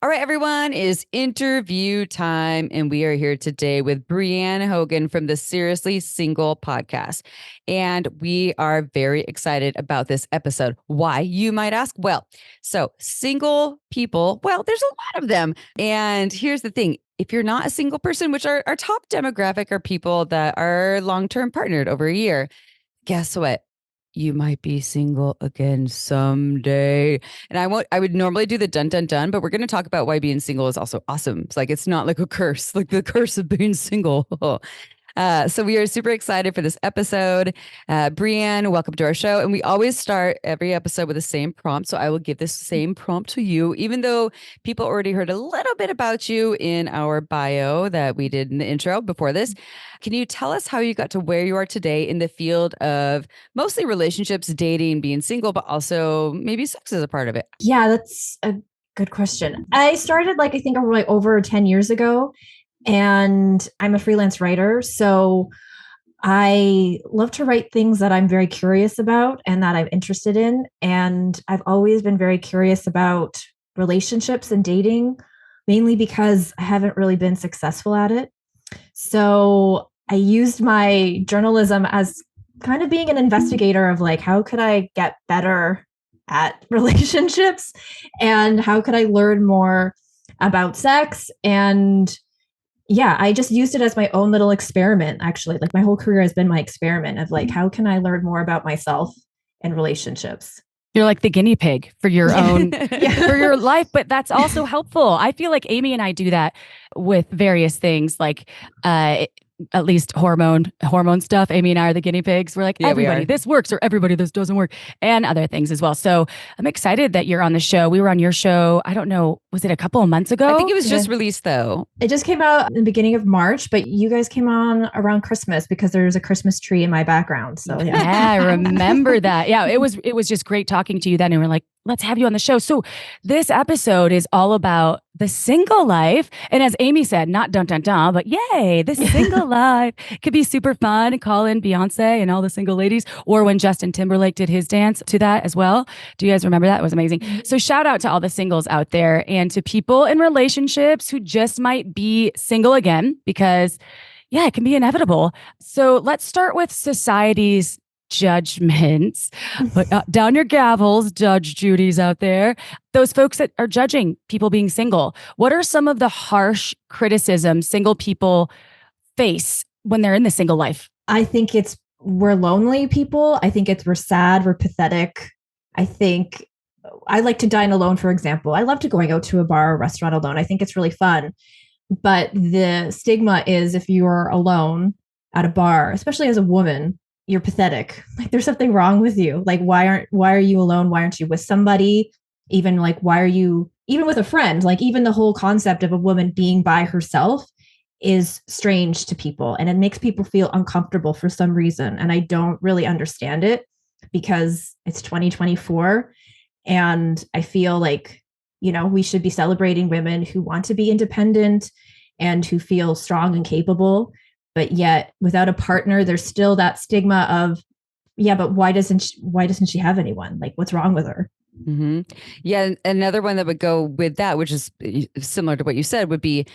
All right, everyone, is interview time. And we are here today with Brianne Hogan from the Seriously Single podcast. And we are very excited about this episode. Why, you might ask? Well, so single people, well, there's a lot of them. And here's the thing. If you're not a single person, which our top demographic are people that are long-term partnered over a year, guess what? You might be single again someday. And I would normally do the dun dun dun, but we're going to talk about why being single is also awesome. It's like, it's not like a curse, like the curse of being single. So we are super excited for this episode. Brienne, welcome to our show. And we always start every episode with the same prompt. So I will give this same prompt to you, even though people already heard a little bit about you in our bio that we did in the intro before this. Can you tell us how you got to where you are today in the field of mostly relationships, dating, being single, but also maybe sex is a part of it? Yeah, that's a good question. I started I think over 10 years ago, and I'm a freelance writer. So I love to write things that I'm very curious about and that I'm interested in. And I've always been very curious about relationships and dating, mainly because I haven't really been successful at it. So I used my journalism as kind of being an investigator of how could I get better at relationships and how could I learn more about sex. And yeah, I just used it as my own little experiment, actually. My whole career has been my experiment of how can I learn more about myself and relationships. You're like the guinea pig for your own, for your life, but that's also helpful. I feel like Amy and I do that with various things, at least hormone stuff. Amy and I are the guinea pigs. We're like, everybody, this works, or everybody, this doesn't work, and other things as well. So I'm excited that you're on the show. We were on your show, I don't know, was it a couple of months ago? I think it was just released though. It just came out in the beginning of March, but you guys came on around Christmas because there's a Christmas tree in my background. So yeah, I remember that. Yeah, it was just great talking to you then. And we're like, let's have you on the show. So this episode is all about the single life. And as Amy said, not dun dun dun, but yay, the single life could be super fun. Call in Beyonce and all the single ladies, or when Justin Timberlake did his dance to that as well. Do you guys remember that? It was amazing. So shout out to all the singles out there and to people in relationships who just might be single again, because yeah, it can be inevitable. So let's start with society's judgments. Put down your gavels, Judge Judy's out there. Those folks that are judging people being single. What are some of the harsh criticisms single people face when they're in the single life? I think we're lonely people. I think we're sad, we're pathetic. I think I like to dine alone, for example. I love going out to a bar or restaurant alone. I think it's really fun. But the stigma is if you're alone at a bar, especially as a woman, you're pathetic. There's something wrong with you. Why are you alone? Why aren't you with somebody? Even why are you even with a friend? Even the whole concept of a woman being by herself is strange to people, and it makes people feel uncomfortable for some reason. And I don't really understand it because it's 2024. And I feel we should be celebrating women who want to be independent and who feel strong and capable. But yet without a partner, there's still that stigma of, yeah, but why doesn't she have anyone? What's wrong with her? Mm-hmm. Yeah. Another one that would go with that, which is similar to what you said, would be,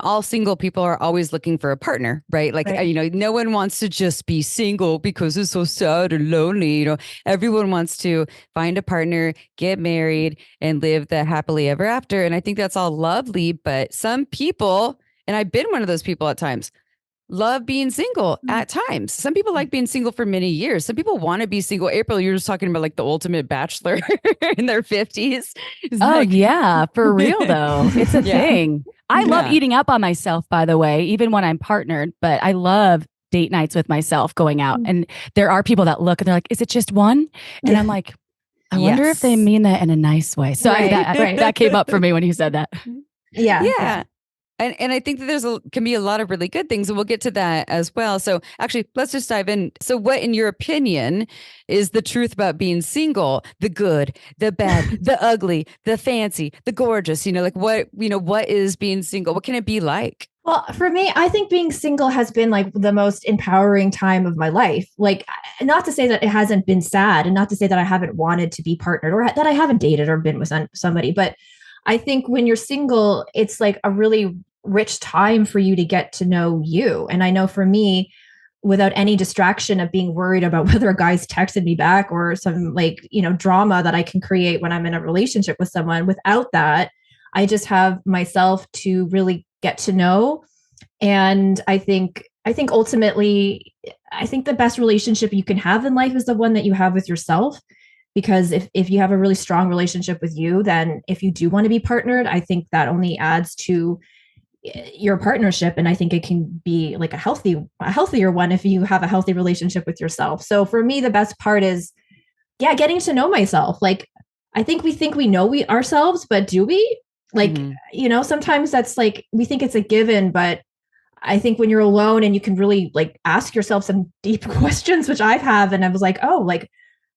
all single people are always looking for a partner, right? Right. No one wants to just be single because it's so sad and lonely. Everyone wants to find a partner, get married, and live the happily ever after. And I think that's all lovely. But some people, and I've been one of those people at times, love being single at times. Some people like being single for many years. Some people want to be single. April, you're just talking about the ultimate bachelor in their 50s. Yeah, for real though. It's a thing. I love eating up on myself, by the way, even when I'm partnered, but I love date nights with myself, going out. And there are people that look and they're like, is it just one? And I'm like, I wonder if they mean that in a nice way. So that came up for me when you said that. Yeah. And I think that can be a lot of really good things, and we'll get to that as well. So actually, let's just dive in. So what, in your opinion, is the truth about being single? The good, the bad, the ugly, the fancy, the gorgeous, what is being single? What can it be like? Well, for me, I think being single has been the most empowering time of my life. Not to say that it hasn't been sad, and not to say that I haven't wanted to be partnered or that I haven't dated or been with somebody, but I think when you're single, it's like a really rich time for you to get to know you. And I know for me, without any distraction of being worried about whether a guy's texted me back or some like, drama that I can create when I'm in a relationship with someone, without that, I just have myself to really get to know. And I think ultimately, I think the best relationship you can have in life is the one that you have with yourself. Because if you have a really strong relationship with you, then if you do want to be partnered, I think that only adds to your partnership. And I think it can be like a healthier one if you have a healthy relationship with yourself. So for me, the best part is, yeah, getting to know myself. Like, I think we know ourselves, but do we? Like, sometimes that's like, we think it's a given, but I think when you're alone and you can really like ask yourself some deep questions, which I've had, and I was like,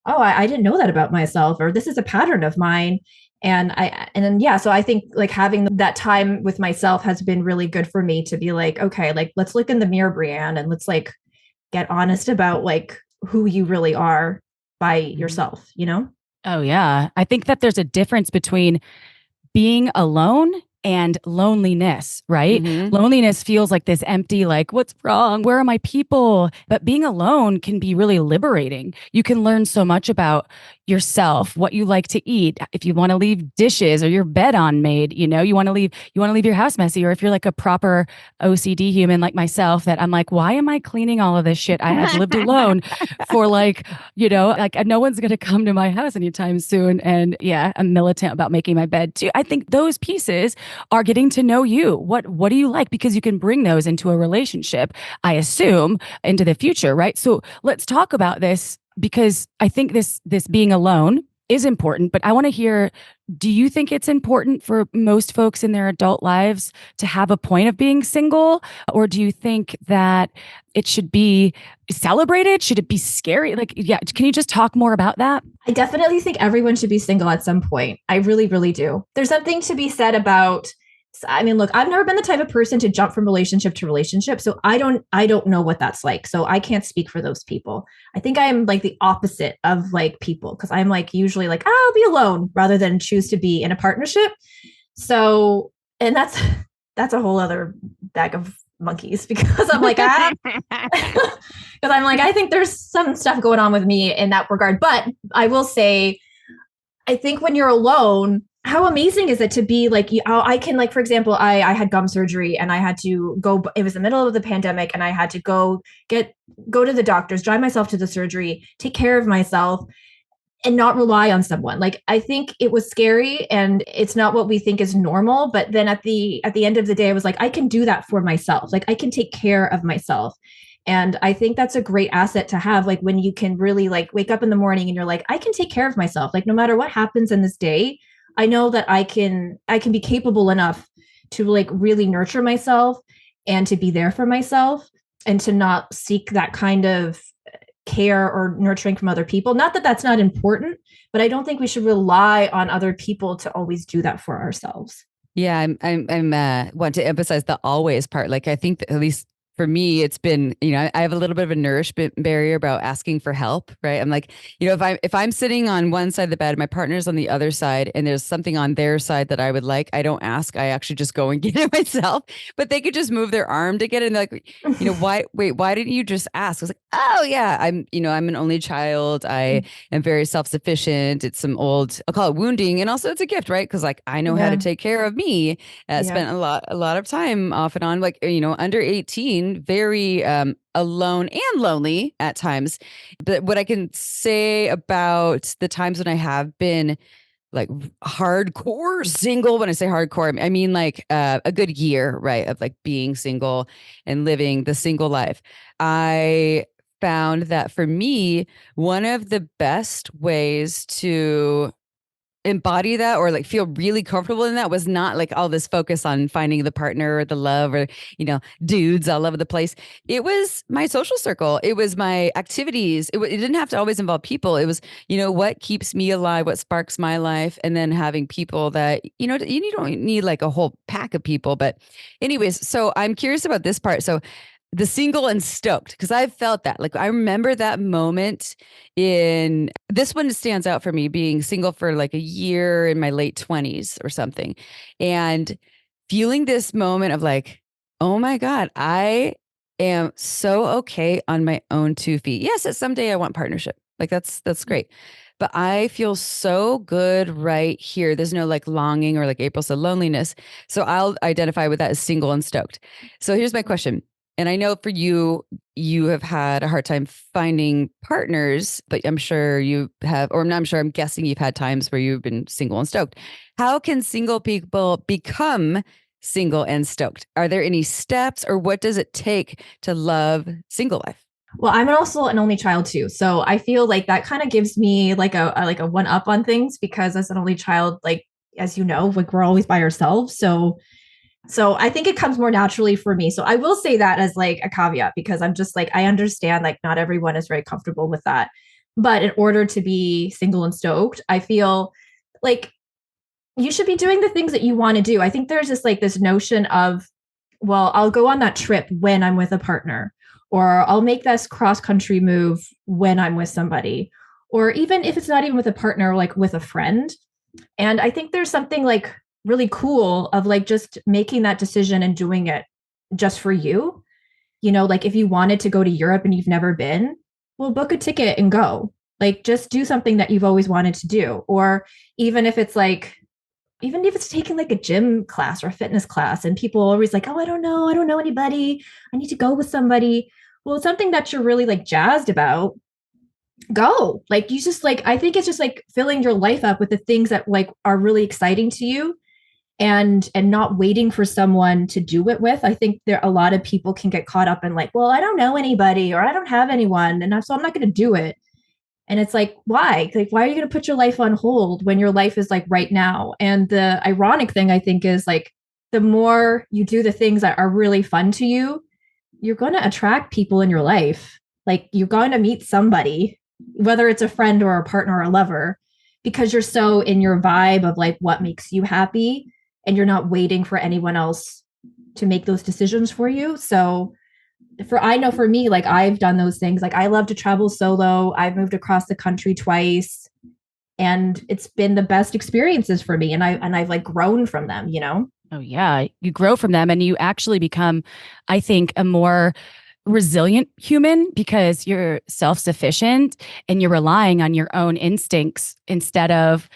I didn't know that about myself, or this is a pattern of mine. So I think like having that time with myself has been really good for me to be like, okay, like let's look in the mirror, Brienne, and let's like get honest about like who you really are by yourself, Oh, yeah. I think that there's a difference between being alone and loneliness, right? Mm-hmm. Loneliness feels like this empty, like, what's wrong? Where are my people? But being alone can be really liberating. You can learn so much about yourself, what you like to eat. If you want to leave dishes or your bed unmade, you want to leave your house messy. Or if you're like a proper OCD human like myself, that I'm like, why am I cleaning all of this shit? I have lived alone for like no one's going to come to my house anytime soon. And yeah, I'm militant about making my bed too. I think those pieces are getting to know you. What do you like? Because you can bring those into a relationship, I assume, into the future, right? So let's talk about this, because I think this being alone is important, but I want to hear, do you think it's important for most folks in their adult lives to have a point of being single? Or do you think that it should be celebrated? Should it be scary? Like, yeah, can you just talk more about that? I definitely think everyone should be single at some point. I really, really do. There's something to be said about, I mean, look, I've never been the type of person to jump from relationship to relationship. So I don't know what that's like. So I can't speak for those people. I think I'm like the opposite of like people, because I'm like usually like, I'll be alone rather than choose to be in a partnership. So, and that's a whole other bag of monkeys, because I'm like, because I'm like, I think there's some stuff going on with me in that regard. But I will say, I think when you're alone, how amazing is it to be like, I can, like, for example, I had gum surgery and I had to go, it was the middle of the pandemic, and I had to go to the doctors, drive myself to the surgery, take care of myself, and not rely on someone. Like, I think it was scary, and it's not what we think is normal. But then at the end of the day, I was like, I can do that for myself. Like, I can take care of myself. And I think that's a great asset to have, like when you can really like wake up in the morning and you're like, I can take care of myself. Like, no matter what happens in this day, I know that I can be capable enough to like really nurture myself and to be there for myself, and to not seek that kind of care or nurturing from other people. Not that that's not important, but I don't think we should rely on other people to always do that for ourselves. Yeah, I'm want to emphasize the always part. Like, I think that at least for me, it's been, I have a little bit of a nourishment barrier about asking for help, right? I'm like, if I'm sitting on one side of the bed, my partner's on the other side, and there's something on their side that I would like, I don't ask. I actually just go and get it myself. But they could just move their arm to get it, and they're like, why didn't you just ask? I was like, oh yeah, I'm an only child. I am very self-sufficient. It's some old, I'll call it wounding, and also it's a gift, right? Because like I know how to take care of me. Spent a lot of time off and on, like under 18. Very alone and lonely at times. But what I can say about the times when I have been like hardcore single, when I say hardcore, I mean like a good year, right, of like being single and living the single life. I found that for me, one of the best ways to embody that or like feel really comfortable in that was not like all this focus on finding the partner or the love or dudes all over the place. It was my social circle, it was my activities, it didn't have to always involve people. It was what keeps me alive, what sparks my life, and then having people that you don't need like a whole pack of people. But anyways, so I'm curious about this part. So the single and stoked, because I've felt that. Like I remember that moment in this one stands out for me being single for like a year in my late 20s or something. And feeling this moment of like, oh my God, I am so okay on my own 2 feet. Yes, that someday I want partnership. Like that's great. But I feel so good right here. There's no like longing or like April said loneliness. So I'll identify with that as single and stoked. So here's my question. And I know for you, you have had a hard time finding partners, but I'm sure you have, or I'm sure, I'm guessing you've had times where you've been single and stoked. How can single people become single and stoked? Are there any steps, or what does it take to love single life? Well, I'm also an only child too. So I feel like that kind of gives me like a one up on things, because as an only child, like, as you know, like we're always by ourselves. So I think it comes more naturally for me. So I will say that as like a caveat, because I'm just like, I understand like not everyone is very comfortable with that. But in order to be single and stoked, I feel like you should be doing the things that you want to do. I think there's just like this notion of, well, I'll go on that trip when I'm with a partner, or I'll make this cross country move when I'm with somebody, or even if it's not even with a partner, like with a friend. And I think there's something like really cool of like just making that decision and doing it just for you. You know, like if you wanted to go to Europe and you've never been, well, book a ticket and go. Like just do something that you've always wanted to do. Or even if it's like, even if it's taking like a gym class or a fitness class, and people are always like, oh, I don't know anybody. I need to go with somebody. Well, it's something that you're really like jazzed about, go. Like you just like, I think it's just like filling your life up with the things that like are really exciting to you, and not waiting for someone to do it with. I think there a lot of people can get caught up in like, well, I don't know anybody, or I don't have anyone, and so I'm not going to do it. And it's like, why? Like, why are you going to put your life on hold when your life is like right now? And the ironic thing, I think, is like, the more you do the things that are really fun to you, you're going to attract people in your life. Like, you're going to meet somebody, whether it's a friend or a partner or a lover, because you're so in your vibe of like what makes you happy, and you're not waiting for anyone else to make those decisions for you. So, I know for me, like I've done those things. Like I love to travel solo. I've moved across the country twice, and it's been the best experiences for me. And I've like grown from them, you know? Oh yeah, you grow from them and you actually become, I think, a more resilient human because you're self-sufficient and you're relying on your own instincts instead of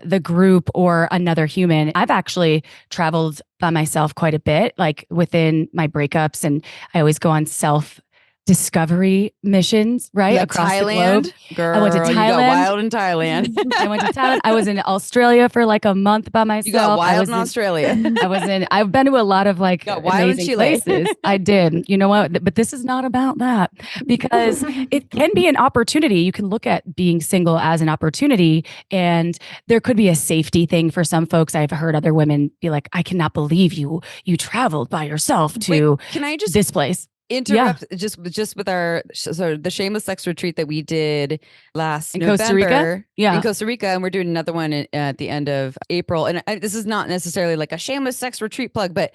the group or another human. I've actually traveled by myself quite a bit, like within my breakups, and I always go on self-discovery missions, right? Like across Thailand? the globe. Girl, I went to you got Thailand. wild in Thailand. I went to Thailand. I was in Australia for like a month by myself. You got I wild was in Australia. I've been to a lot of like Got wild in amazing Chile. places. I did. You know what? But this is not about that, because it can be an opportunity. You can look at being single as an opportunity, and there could be a safety thing for some folks. I've heard other women be like, I cannot believe you traveled by yourself to Wait, can I just this place. interrupt just with our the Shameless Sex retreat that we did last In November Costa Rica? Yeah. in Costa Rica, and we're doing another one at the end of April. And this is not necessarily like a Shameless Sex retreat plug, but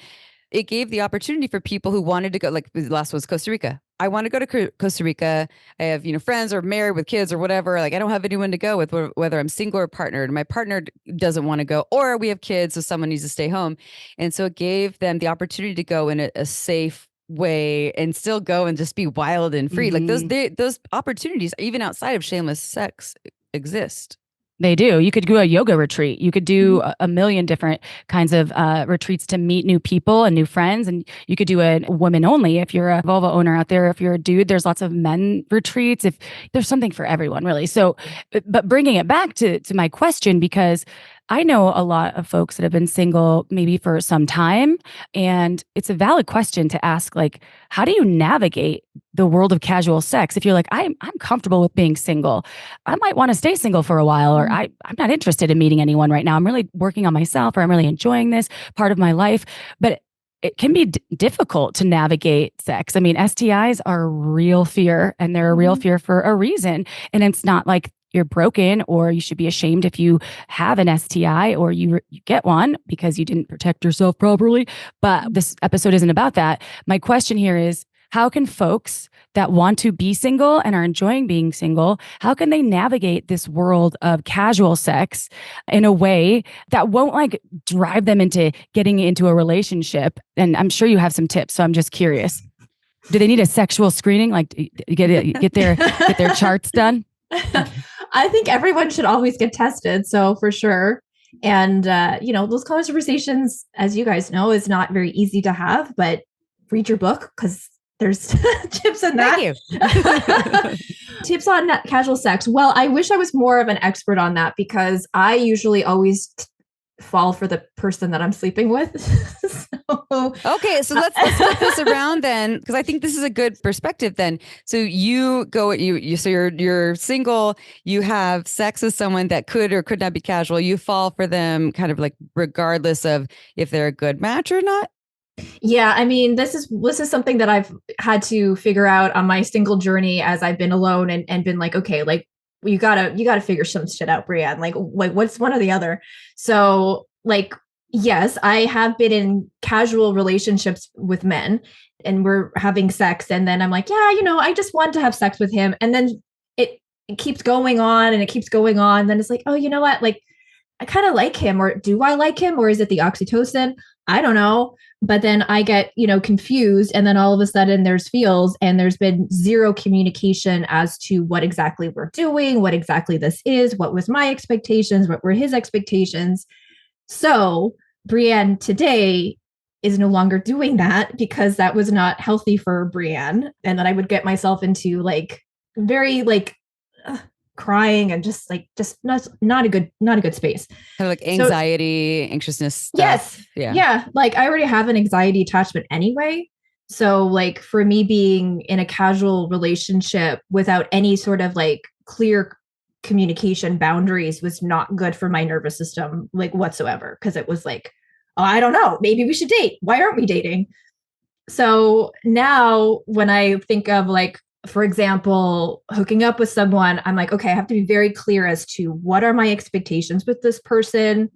it gave the opportunity for people who wanted to go. Like the last was Costa Rica. I want to go to Costa Rica. I have friends or married with kids or whatever. Like I don't have anyone to go with, whether I'm single or partnered. My partner doesn't want to go, or we have kids, so someone needs to stay home. And so it gave them the opportunity to go in a safe way and still go and just be wild and free. Like those opportunities, even outside of shameless sex, exist. They do. You could do a yoga retreat. You could do a million different kinds of retreats to meet new people and new friends. And you could do a women only. If you're a vulva owner out there, if you're a dude, there's lots of men retreats. If there's something for everyone, really. So, but bringing it back to my question, because I know a lot of folks that have been single maybe for some time, and it's a valid question to ask, like, how do you navigate the world of casual sex? If you're like, I'm comfortable with being single, I might want to stay single for a while, or I'm not interested in meeting anyone right now. I'm really working on myself, or I'm really enjoying this part of my life. But it can be difficult to navigate sex. I mean, STIs are a real fear, and they're a real fear for a reason. And it's not like you're broken or you should be ashamed if you have an STI or you get one because you didn't protect yourself properly. But this episode isn't about that. My question here is, how can folks that want to be single and are enjoying being single, how can they navigate this world of casual sex in a way that won't like drive them into getting into a relationship? And I'm sure you have some tips, so I'm just curious. Do they need a sexual screening, like get their charts done? I think everyone should always get tested. So for sure. And, those conversations, as you guys know, is not very easy to have, but read your book because there's tips in that. Thank you. Tips on casual sex. Well, I wish I was more of an expert on that because I usually always fall for the person that I'm sleeping with. Okay, so let's flip this around then, because I think this is a good perspective then. So you go, so you're single, you have sex with someone that could or could not be casual. You fall for them kind of like regardless of if they're a good match or not. Yeah, I mean, this is something that I've had to figure out on my single journey as I've been alone and been like, okay, like you gotta figure some shit out, Brienne. Like what's one or the other? So like, yes, I have been in casual relationships with men and we're having sex. And then I'm like, yeah, I just want to have sex with him. And then it keeps going on and it keeps going on. Then it's like, oh, you know what? Like, I kind of like him, or do I like him? Or is it the oxytocin? I don't know. But then I get, confused. And then all of a sudden there's feels and there's been zero communication as to what exactly we're doing, what exactly this is, what was my expectations, what were his expectations. So Brienne today is no longer doing that because that was not healthy for Brienne. And then I would get myself into like very like crying and just not a good space. Kind of like anxiety, anxiousness stuff. Yes. Yeah. Like I already have an anxiety attachment anyway. So like for me being in a casual relationship without any sort of like clear communication boundaries was not good for my nervous system, like whatsoever. Cause it was like, oh, I don't know, maybe we should date. Why aren't we dating? So now when I think of like, for example, hooking up with someone, I'm like, okay, I have to be very clear as to what are my expectations with this person.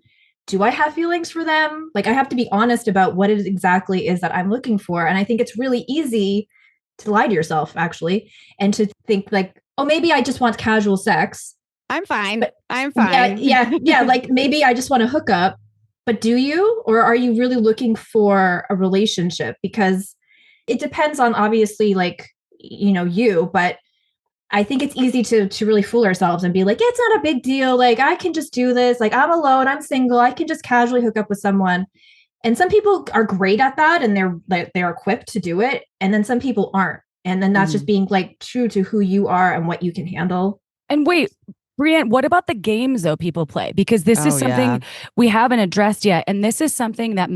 Do I have feelings for them? Like I have to be honest about what it exactly is that I'm looking for. And I think it's really easy to lie to yourself actually, and to think like, oh, maybe I just want casual sex. I'm fine. I'm fine. Yeah. Like maybe I just want to hook up, but do you, or are you really looking for a relationship? Because it depends on obviously like, but I think it's easy to really fool ourselves and be like, it's not a big deal. Like I can just do this. Like I'm alone. I'm single. I can just casually hook up with someone. And some people are great at that and they're equipped to do it. And then some people aren't. And then that's just being like true to who you are and what you can handle. And wait, Brienne, what about the games though people play? Because this is something we haven't addressed yet. And this is something that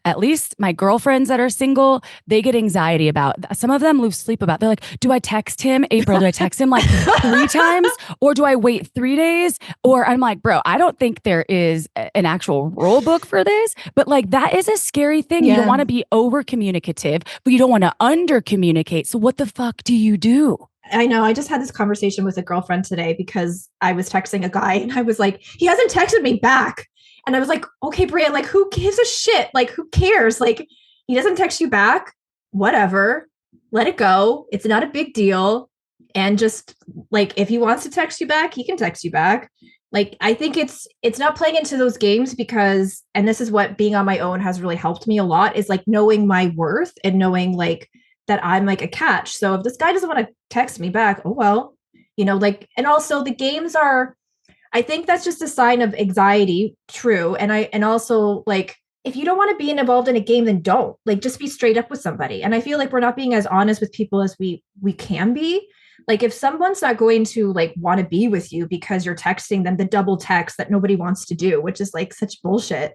at least my girlfriends that are single, they get anxiety about. Some of them lose sleep about. They're like, do I text him? April, do I text him like 3 times? Or do I wait 3 days? Or I'm like, bro, I don't think there is an actual rule book for this. But like, that is a scary thing. Yeah. You don't want to be over communicative, but you don't want to under communicate. So what the fuck do you do? I know. I just had this conversation with a girlfriend today because I was texting a guy and I was like, he hasn't texted me back. And I was like, okay, Brienne, like who gives a shit? Like who cares? Like he doesn't text you back, whatever, let it go. It's not a big deal. And just like, if he wants to text you back, he can text you back. Like, I think it's not playing into those games because, and this is what being on my own has really helped me a lot, is like knowing my worth and knowing like, that I'm like a catch. So if this guy doesn't want to text me back, oh, well, like, and also the games I think that's just a sign of anxiety. True. And also like, if you don't want to be involved in a game, then don't like, just be straight up with somebody. And I feel like we're not being as honest with people as we can be. Like if someone's not going to like want to be with you because you're texting them the double text that nobody wants to do, which is like such bullshit,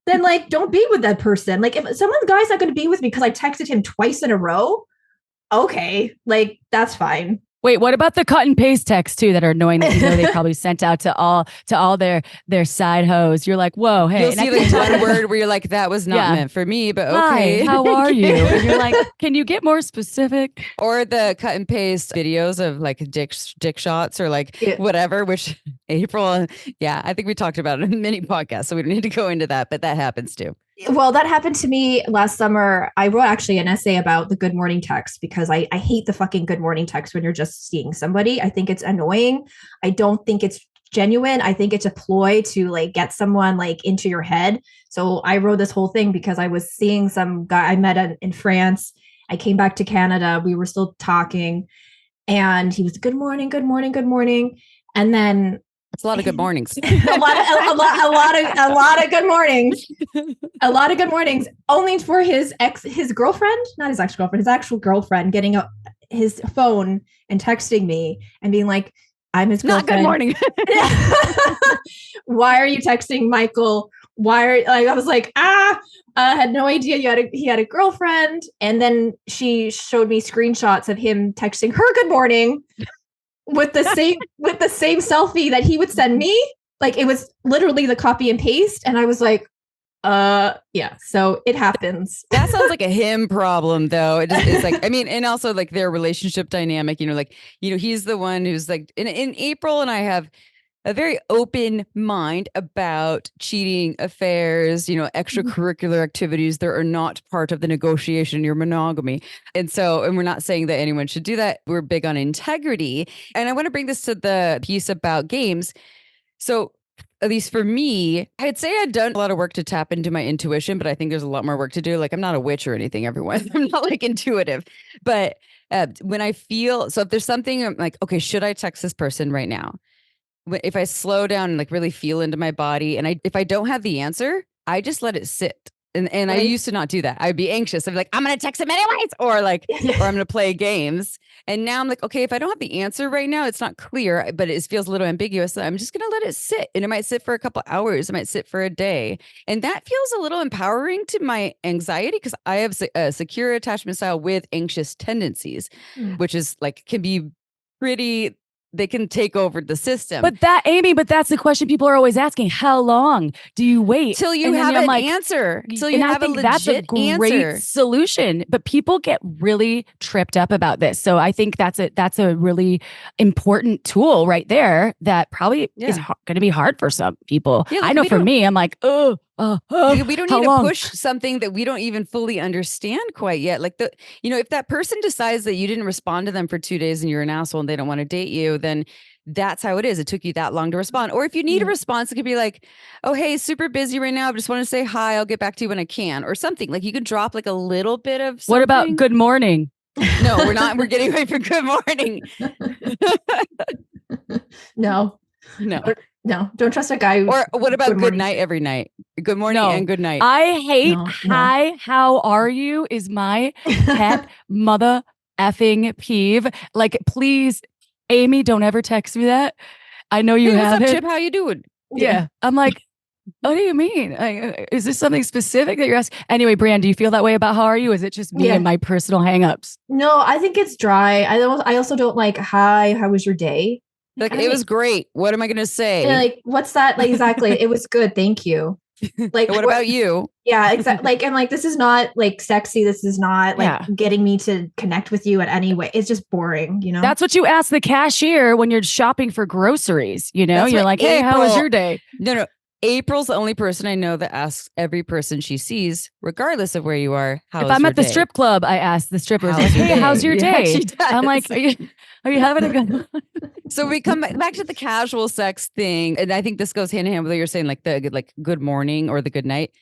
then like, don't be with that person. Like if someone's guy's not going to be with me because I texted him twice in a row, okay, like that's fine. Wait, what about the cut and paste texts too that are annoying that they probably sent out to all their side hoes? You're like, whoa, hey. You'll see like one word where you're like, that was not meant for me, but okay. Hi, how are you? And you're like, can you get more specific? Or the cut and paste videos of like dick shots or like whatever, which April, I think we talked about it in many podcasts, so we don't need to go into that, but that happens too. Well, that happened to me last summer. I wrote actually an essay about the good morning text because I hate the fucking good morning text when you're just seeing somebody. I think it's annoying. I don't think it's genuine. I think it's a ploy to like get someone like into your head. So I wrote this whole thing because I was seeing some guy I met in France. I came back to Canada. We were still talking and he was good morning, good morning, good morning. And then It's a lot of good mornings. a lot of good mornings. A lot of good mornings. Only for his girlfriend, not his ex-girlfriend, his actual girlfriend getting his phone and texting me and being like, I'm his girlfriend. Not good morning. Why are you texting Michael? I was like, I had no idea he had a girlfriend. And then she showed me screenshots of him texting her good morning with the same selfie that he would send me. Like it was literally the copy and paste. And I was like, yeah, so it happens. That sounds like a him problem though. It's like, I mean, and also like their relationship dynamic, he's the one who's like in April, and I have a very open mind about cheating, affairs, extracurricular activities that are not part of the negotiation, your monogamy. And we're not saying that anyone should do that. We're big on integrity. And I want to bring this to the piece about games. So at least for me, I'd say I'd done a lot of work to tap into my intuition, but I think there's a lot more work to do. Like I'm not a witch or anything, everyone. I'm not like intuitive, but when I feel, so if there's something I'm like, okay, should I text this person right now? If I slow down and like really feel into my body, and if I don't have the answer, I just let it sit. And right. I used to not do that. I'd be anxious. I'd be like, I'm going to text him anyways, or I'm going to play games. And now I'm like, okay, if I don't have the answer right now, it's not clear, but it feels a little ambiguous. So I'm just going to let it sit. And it might sit for a couple hours. It might sit for a day. And that feels a little empowering to my anxiety because I have a secure attachment style with anxious tendencies, which is like, can be pretty... They can take over the system. But that's the question people are always asking. How long do you wait? Till you have an answer. Till you have a legit that's a great solution. But people get really tripped up about this. So I think that's a really important tool right there that probably is going to be hard for some people. Yeah, I know for me, I'm like, we don't need to push something that we don't even fully understand quite yet. Like if that person decides that you didn't respond to them for 2 days and you're an asshole and they don't want to date you, then that's how it is. It took you that long to respond. Or if you need a response, it could be like, oh, hey, super busy right now. I just want to say hi. I'll get back to you when I can, or something. Like you could drop like a little bit of something. What about good morning? No, we're not. We're getting away from good morning. No. Don't trust a guy. Or what about good night every night? Good morning and good night. I hate hi, how are you is my pet mother effing peeve. Like, please, Amy, don't ever text me that. I know you have what's it. Up, Chip? How you doing? Yeah. I'm like, what do you mean? Is this something specific that you're asking? Anyway, Brienne, do you feel that way about how are you? Is it just me and my personal hangups? No, I think it's dry. I also don't like, hi, how was your day? Like, it was great. What am I going to say? Like, what's that? Like, exactly. It was good. Thank you. Like, what about you? Yeah, exactly. Like, I'm like, this is not like sexy. This is not like getting me to connect with you in any way. It's just boring, That's what you ask the cashier when you're shopping for groceries. You're like, hey, how was your day? No. April's the only person I know that asks every person she sees, regardless of where you are, how if I'm at the strip club, I ask the strippers, like, hey, how's your day? I'm like, are you having a good So we come back to the casual sex thing. And I think this goes hand in hand with what you're saying, like the good morning or the good night.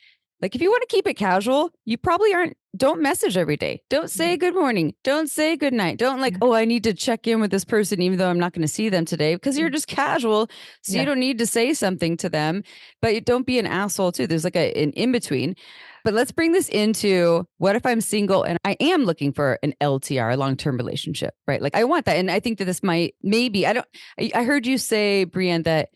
Like if you want to keep it casual, you probably don't message every day. Don't say good morning. Don't say good night. Don't like, oh, I need to check in with this person, even though I'm not going to see them today, because you're just casual. So you don't need to say something to them, but you don't be an asshole too. There's like an in-between. But let's bring this into what if I'm single and I am looking for an LTR, a long-term relationship, right? Like I want that. And I think that this I heard you say, Brienne, that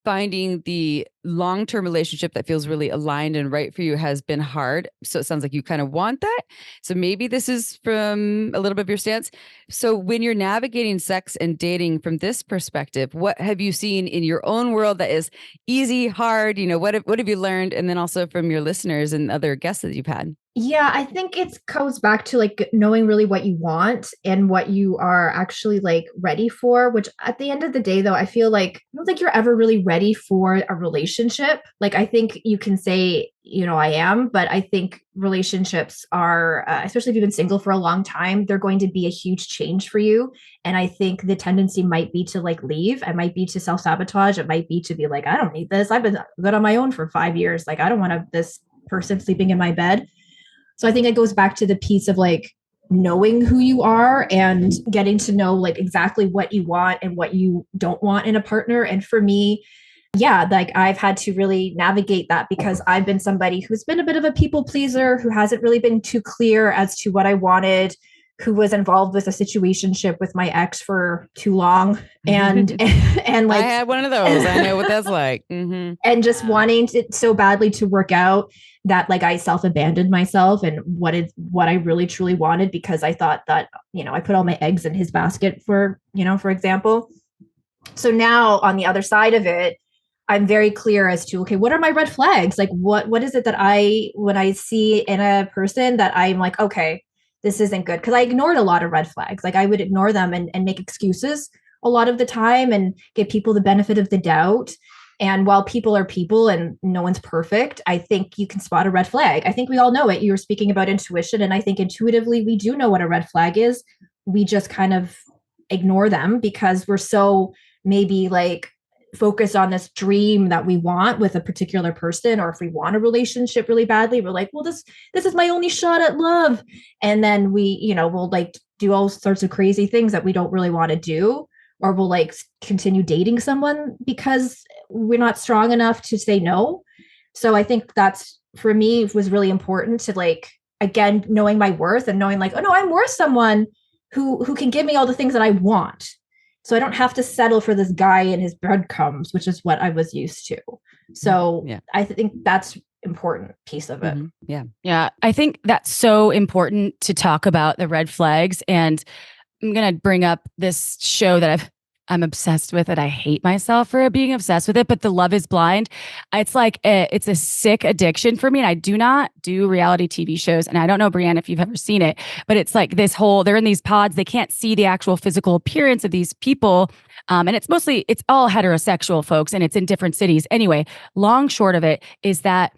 finding the long-term relationship that feels really aligned and right for you has been hard. So it sounds like you kind of want that. So maybe this is from a little bit of your stance. So when you're navigating sex and dating from this perspective, what have you seen in your own world that is easy, hard? What have you learned? And then also from your listeners and other guests that you've had. Yeah, I think it goes back to like knowing really what you want and what you are actually like ready for, which at the end of the day, though, I feel like I don't think you're ever really ready for a relationship. Like, I think you can say, I am, but I think relationships are, especially if you've been single for a long time, they're going to be a huge change for you. And I think the tendency might be to like leave. It might be to self sabotage. It might be to be like, I don't need this. I've been good on my own for 5 years. Like, I don't want to have this person sleeping in my bed. So I think it goes back to the piece of like knowing who you are and getting to know like exactly what you want and what you don't want in a partner. And for me, yeah, like I've had to really navigate that because I've been somebody who's been a bit of a people pleaser, who hasn't really been too clear as to what I wanted, who was involved with a situationship with my ex for too long. And and like I had one of those. I know what that's like. Mm-hmm. And just wanting it so badly to work out that like I self-abandoned myself and what I really truly wanted because I thought that, I put all my eggs in his basket for example. So now on the other side of it, I'm very clear as to, okay, what are my red flags? Like what is it that when I see in a person that I'm like, okay, this isn't good. Cause I ignored a lot of red flags. Like I would ignore them and make excuses a lot of the time and give people the benefit of the doubt. And while people are people and no one's perfect, I think you can spot a red flag. I think we all know it. You were speaking about intuition. And I think intuitively, we do know what a red flag is. We just kind of ignore them because we're so maybe like focused on this dream that we want with a particular person, or if we want a relationship really badly, we're like, well, this is my only shot at love. And then we'll like do all sorts of crazy things that we don't really want to do, or we'll like continue dating someone because we're not strong enough to say no. So I think that's, for me, was really important to like, again, knowing my worth and knowing like, oh no, I'm worth someone who can give me all the things that I want. So I don't have to settle for this guy and his breadcrumbs, which is what I was used to. So yeah. I think that's important piece of it. Mm-hmm. Yeah. Yeah. I think that's so important to talk about the red flags. And I'm going to bring up this show that I'm obsessed with it. I hate myself for being obsessed with it, but the Love is Blind, it's like it's a sick addiction for me. And I do not do reality TV shows. And I don't know, Brienne, if you've ever seen it, but it's like they're in these pods. They can't see the actual physical appearance of these people. And it's all heterosexual folks, and it's in different cities. Anyway, long short of it is that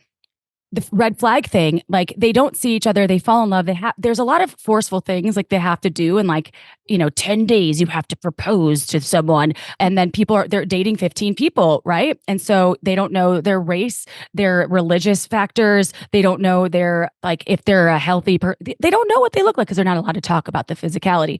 the red flag thing, like they don't see each other, they fall in love. There's a lot of forceful things like they have to do. And like, 10 days you have to propose to someone. And then they're dating 15 people. Right. And so they don't know their race, their religious factors. They don't know if they're a healthy they don't know what they look like because they're not allowed to talk about the physicality.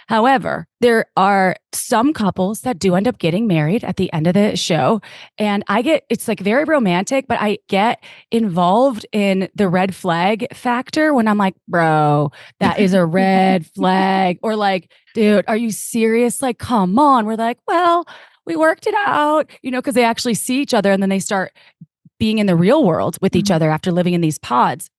However, there are some couples that do end up getting married at the end of the show. And it's like very romantic, but I get involved in the red flag factor when I'm like, bro, that is a red flag. Or like, dude, are you serious? Like, come on. We're like, well, we worked it out, because they actually see each other and then they start being in the real world with each other after living in these pods.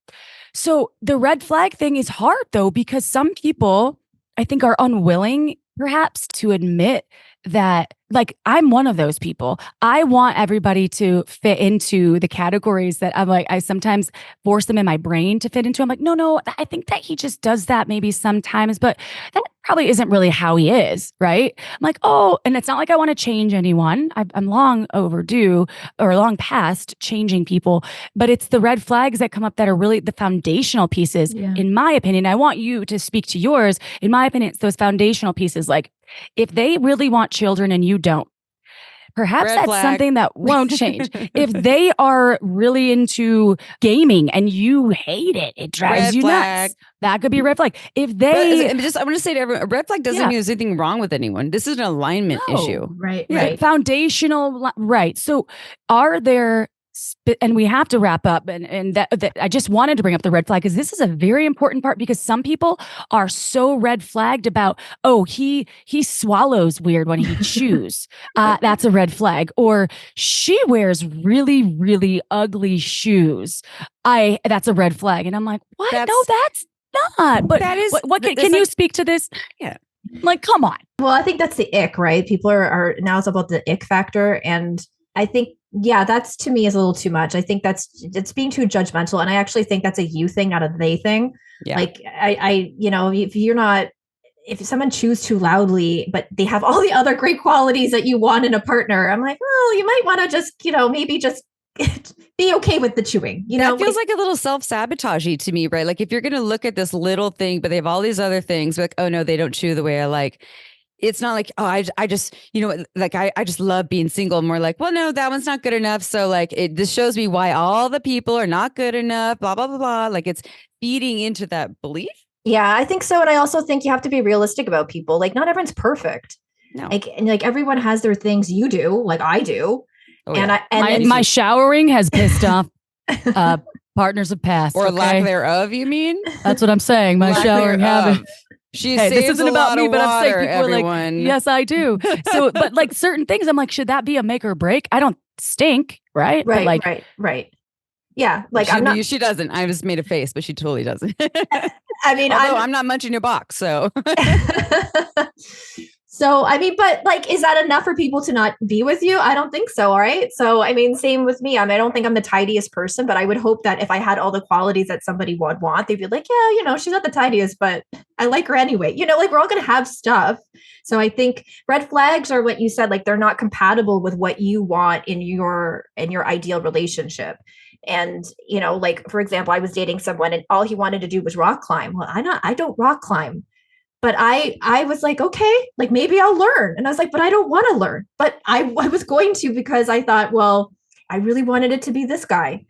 So the red flag thing is hard though, because some people, I think, are unwilling perhaps to admit that, like, I'm one of those people. I want everybody to fit into the categories that I'm like, I sometimes force them in my brain to fit into. I'm like, no, I think that he just does that maybe sometimes, but that probably isn't really how he is, right? I'm like, oh, and it's not like I want to change anyone. I'm long overdue or long past changing people, but it's the red flags that come up that are really the foundational pieces, in my opinion. I want you to speak to yours. In my opinion, it's those foundational pieces. Like, if they really want children and you don't, perhaps red that's flag. Something that won't change. If they are really into gaming and you hate it, it drives red you flag. nuts. That could be a red flag. If they, I want to say to everyone, a red flag doesn't mean there's anything wrong with anyone. This is an alignment issue. Right. Yeah, Right. foundational. Right. So are there, and we have to wrap up, and that I just wanted to bring up the red flag because this is a very important part, because some people are so red flagged about, oh, he swallows weird when he chews. That's a red flag. Or she wears really, really ugly shoes. That's a red flag. And I'm like, what? No, that's not. But that is what can you speak to this? Yeah. Like, come on. Well, I think that's the ick, right? People are now it's about the ick factor. And I think, yeah, that's to me is a little too much. I think it's being too judgmental. And I actually think that's a you thing, not a they thing. Yeah. Like if someone chews too loudly, but they have all the other great qualities that you want in a partner, I'm like, well, you might want to just, maybe just be okay with the chewing. That feels like a little self-sabotagey to me, right? Like if you're going to look at this little thing, but they have all these other things, like, oh no, they don't chew the way I like. It's not like, oh, I just, like I just love being single. More like, well, no, that one's not good enough. So like this shows me why all the people are not good enough, blah, blah, blah, blah. Like it's feeding into that belief. Yeah, I think so. And I also think you have to be realistic about people. Like not everyone's perfect. No. Like everyone has their things. You do, like I do. Oh, and yeah. my showering has pissed off partners of past. Or okay? lack thereof, you mean? That's what I'm saying. My showering habit. This isn't about me, but I'm saying people everyone. Are like, yes, I do. So, but like certain things, I'm like, should that be a make or break? I don't stink, right? Right, but like, right. Yeah, like she doesn't. I just made a face, but she totally doesn't. I mean, I'm not munching your box, so. So, I mean, but like, is that enough for people to not be with you? I don't think so. All right. So, I mean, same with me. I mean, I don't think I'm the tidiest person, but I would hope that if I had all the qualities that somebody would want, they'd be like, yeah, she's not the tidiest, but I like her anyway. Like we're all going to have stuff. So I think red flags are what you said, like they're not compatible with what you want in your ideal relationship. And, like, for example, I was dating someone and all he wanted to do was rock climb. Well, I don't rock climb. But I was like, okay, like maybe I'll learn. And I was like, but I don't want to learn. But I was going to because I thought, well, I really wanted it to be this guy.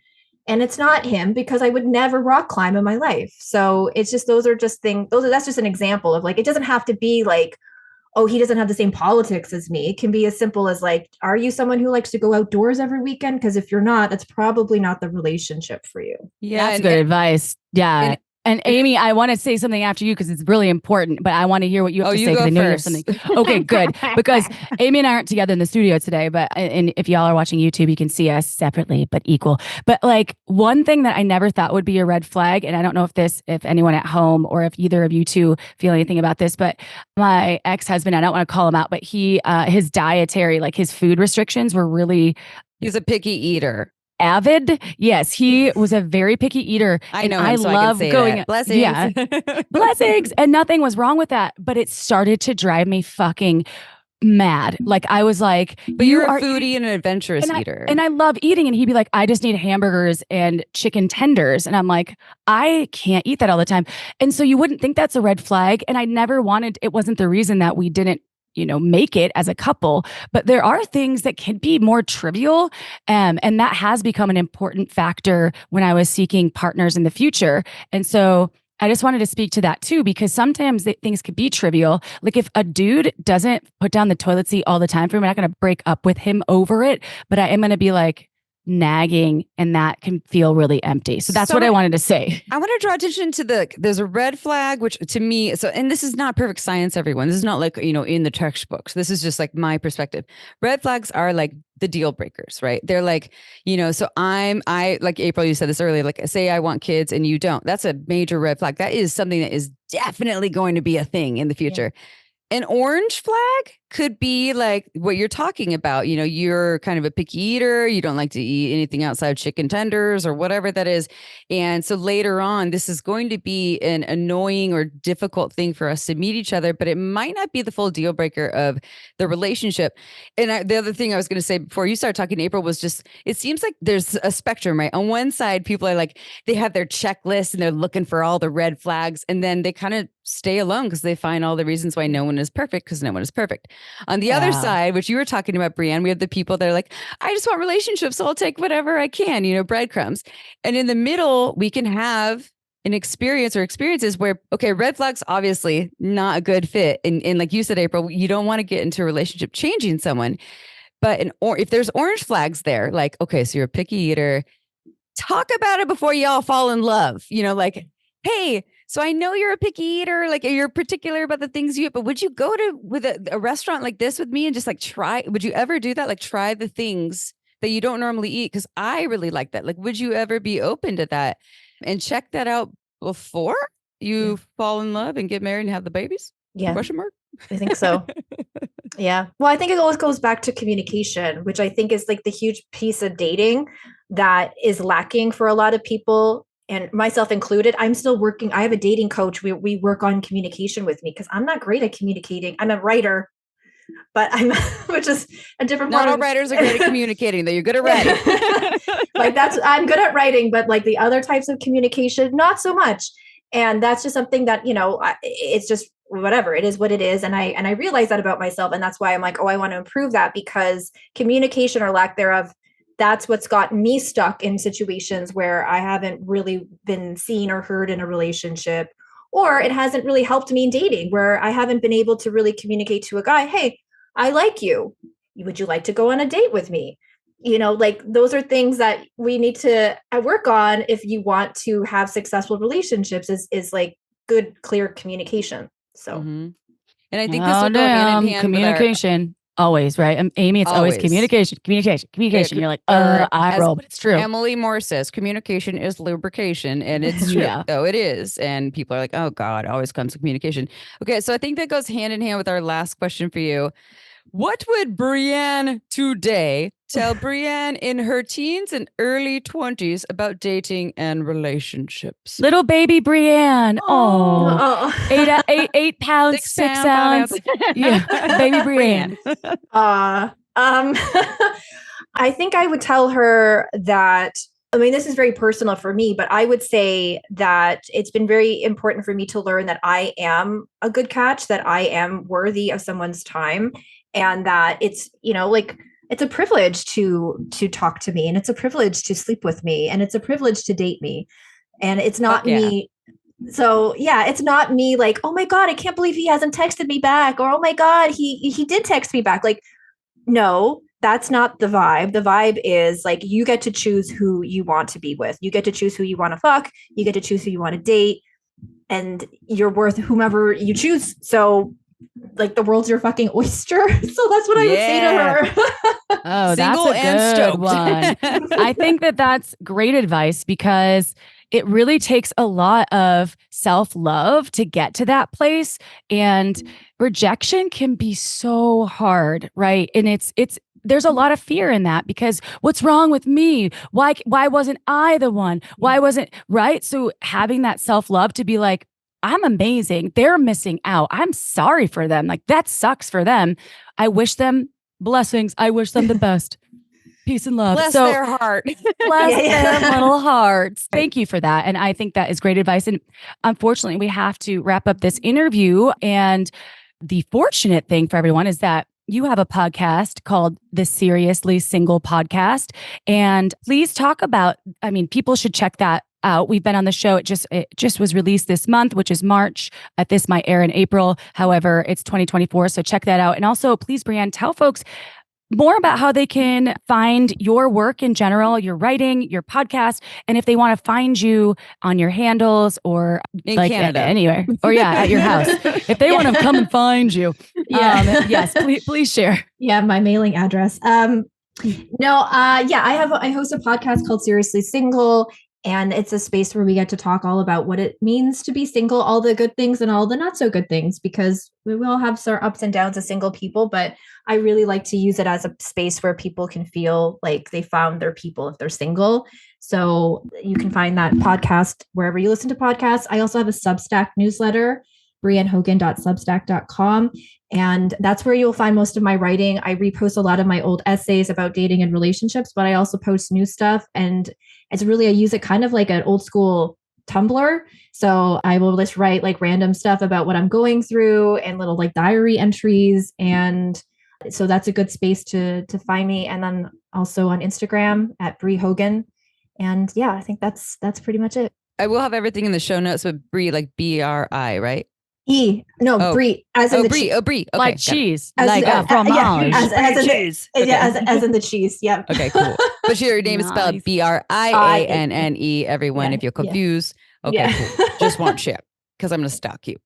And it's not him because I would never rock climb in my life. So it's just, those are just things, that's just an example of like, it doesn't have to be like, oh, he doesn't have the same politics as me. It can be as simple as like, are you someone who likes to go outdoors every weekend? Because if you're not, that's probably not the relationship for you. Yeah. That's good advice. Yeah. And Amy, I want to say something after you because it's really important, but I want to hear what you have to say because I know you have something. Okay, good. Because Amy and I aren't together in the studio today, and if y'all are watching YouTube, you can see us separately but equal. But like one thing that I never thought would be a red flag, and I don't know if anyone at home or if either of you two feel anything about this, but my ex-husband, I don't want to call him out, but his dietary, like his food restrictions were really. He's a picky eater. Avid. Yes, he was a very picky eater. I know him, so love going. That. Blessings. Yeah, blessings. And nothing was wrong with that, but it started to drive me fucking mad. Like I was like, but you're a foodie and an adventurous eater. And I love eating. And he'd be like, I just need hamburgers and chicken tenders. And I'm like, I can't eat that all the time. And so you wouldn't think that's a red flag. And I never wanted, it wasn't the reason that we didn't make it as a couple, but there are things that can be more trivial. And that has become an important factor when I was seeking partners in the future. And so I just wanted to speak to that too, because sometimes things could be trivial. Like if a dude doesn't put down the toilet seat all the time for me, I'm not going to break up with him over it, but I am going to be like, nagging, and that can feel really empty. So that's what I wanted to say. I want to draw attention to there's a red flag, which to me, and this is not perfect science, everyone. This is not like, in the textbooks. This is just like my perspective. Red flags are like the deal breakers, right? They're like, so I like April, you said this earlier, like say I want kids and you don't. That's a major red flag. That is something that is definitely going to be a thing in the future. Yeah. An orange flag could be like what you're talking about. You're kind of a picky eater. You don't like to eat anything outside chicken tenders or whatever that is. And so later on, this is going to be an annoying or difficult thing for us to meet each other, but it might not be the full deal breaker of the relationship. And the other thing I was going to say before you started talking, April, was just, it seems like there's a spectrum, right? On one side, people are like, they have their checklist and they're looking for all the red flags. And then they kind of stay alone because they find all the reasons why no one is perfect because no one is perfect. On the other side, which you were talking about, Brienne, we have the people that are like, I just want relationships, so I'll take whatever I can, breadcrumbs. And in the middle, we can have an experience or experiences where, okay, red flags, obviously not a good fit. And like you said, April, you don't want to get into a relationship changing someone. But if there's orange flags there, like, okay, so you're a picky eater, talk about it before y'all fall in love, like, hey, so I know you're a picky eater, like you're particular about the things you eat, but would you go with a restaurant like this with me and just like would you ever do that? Like try the things that you don't normally eat? Because I really like that. Like, would you ever be open to that and check that out before you fall in love and get married and have the babies? Yeah. Question mark? I think so. Yeah. Well, I think it always goes back to communication, which I think is like the huge piece of dating that is lacking for a lot of people, and myself included. I'm still working. I have a dating coach. We work on communication with me because I'm not great at communicating. I'm a writer, but I'm, which is a different Not part all of writers are great at communicating, though. You're good at writing. like I'm good at writing, but like the other types of communication, not so much. And that's just something that, it's just whatever, it is what it is. And I realize that about myself. And that's why I'm like, oh, I want to improve that, because communication or lack thereof, that's what's gotten me stuck in situations where I haven't really been seen or heard in a relationship, or it hasn't really helped me in dating, where I haven't been able to really communicate to a guy, hey, I like you. Would you like to go on a date with me? Like those are things that we need to work on if you want to have successful relationships, is like good, clear communication. So, And I think this will go hand in hand communication. Always, right? Amy, it's always communication. You're like, I roll, but it's true. Emily Moore says, communication is lubrication, and it's true. Yeah. Oh, it is. And people are like, oh God, always comes to communication. Okay, so I think that goes hand in hand with our last question for you. What would Brienne today tell Brienne in her teens and early 20s about dating and relationships? Little baby Brienne. Oh. 8 pounds, 6 ounces. Yeah, baby Brienne. I think I would tell her that, this is very personal for me, but I would say that it's been very important for me to learn that I am a good catch, that I am worthy of someone's time, and that it's, it's a privilege to talk to me, and it's a privilege to sleep with me, and it's a privilege to date me. And it's not me. So yeah, it's not me like, oh my God, I can't believe he hasn't texted me back, or oh my God, he did text me back. Like, no, that's not the vibe. The vibe is like, you get to choose who you want to be with. You get to choose who you want to fuck. You get to choose who you want to date, and you're worth whomever you choose. So like, the world's your fucking oyster. So that's what I would say to her. Oh, that's a good one. I think that's great advice, because it really takes a lot of self-love to get to that place. And rejection can be so hard, right? And there's a lot of fear in that, because what's wrong with me? Why wasn't I the one? Why wasn't, right? So having that self-love to be like, I'm amazing. They're missing out. I'm sorry for them. Like, that sucks for them. I wish them blessings. I wish them the best. Peace and love. Bless their heart. Bless their little hearts. Thank you for that. And I think that is great advice. And unfortunately, we have to wrap up this interview. And the fortunate thing for everyone is that you have a podcast called the Seriously Single Podcast. And please talk about, people should check that out. We've been on the show. It just was released this month, which is March. This might air in April. However, it's 2024. So check that out. And also, please, Brienne, tell folks more about how they can find your work in general, your writing, your podcast, and if they want to find you on your handles or in Canada, anywhere, or at your house, if they want to come and find you. Yes, please share. Yeah, my mailing address. I host a podcast called Seriously Single. And it's a space where we get to talk all about what it means to be single, all the good things and all the not so good things, because we will have our ups and downs as single people. But I really like to use it as a space where people can feel like they found their people if they're single. So you can find that podcast wherever you listen to podcasts. I also have a Substack newsletter, briannehogan.substack.com. And that's where you'll find most of my writing. I repost a lot of my old essays about dating and relationships, but I also post new stuff. And I use it kind of like an old school Tumblr. So I will just write like random stuff about what I'm going through and little like diary entries. And so that's a good space to find me. And then also on Instagram at Brie Hogan. And yeah, I think that's pretty much it. I will have everything in the show notes, but Brie, like BRI, right? Brie, as in Brie. Okay, like cheese, fromage. Cheese. As in the cheese. Yeah. Okay, cool. But your name is spelled BRIANNE. Everyone, if you're confused. Okay, cool. Just won't ship, because I'm gonna stalk you.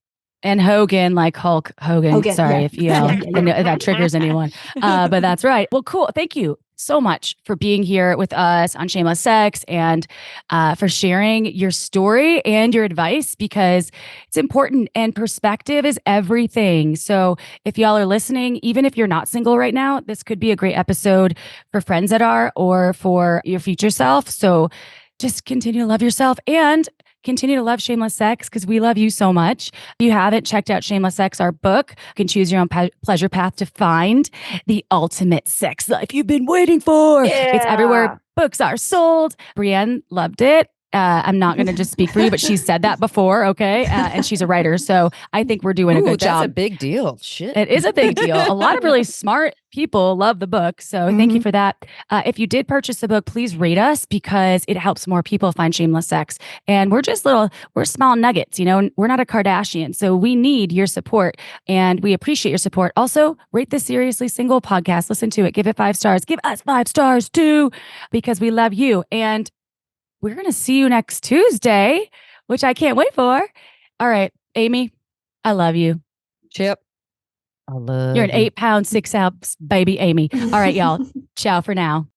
And Hogan, like Hulk Hogan. Sorry if you know that triggers anyone. But that's right. Well, cool. Thank you. so much for being here with us on Shameless Sex and for sharing your story and your advice, because it's important and perspective is everything. So if y'all are listening, even if you're not single right now, this could be a great episode for friends that are or for your future self. So just continue to love yourself and continue to love Shameless Sex because we love you so much. If you haven't checked out Shameless Sex, our book, you can choose your own pleasure path to find the ultimate sex life you've been waiting for. Yeah. It's everywhere books are sold. Brienne loved it. I'm not going to just speak for you, but she's said that before, okay? And she's a writer, so I think we're doing a good job. That's a big deal. Shit. It is a big deal. A lot of really smart people love the book, so thank you for that. If you did purchase the book, please rate us because it helps more people find Shameless Sex. And we're small nuggets, you know, we're not a Kardashian, so we need your support and we appreciate your support. Also, rate the Seriously Single podcast. Listen to it. Give it 5 stars. Give us 5 stars too, because we love you. And we're going to see you next Tuesday, which I can't wait for. All right, Amy, I love you. Chip, I love You're an 8-pound, 6-ounce baby, Amy. All right, y'all. Ciao for now.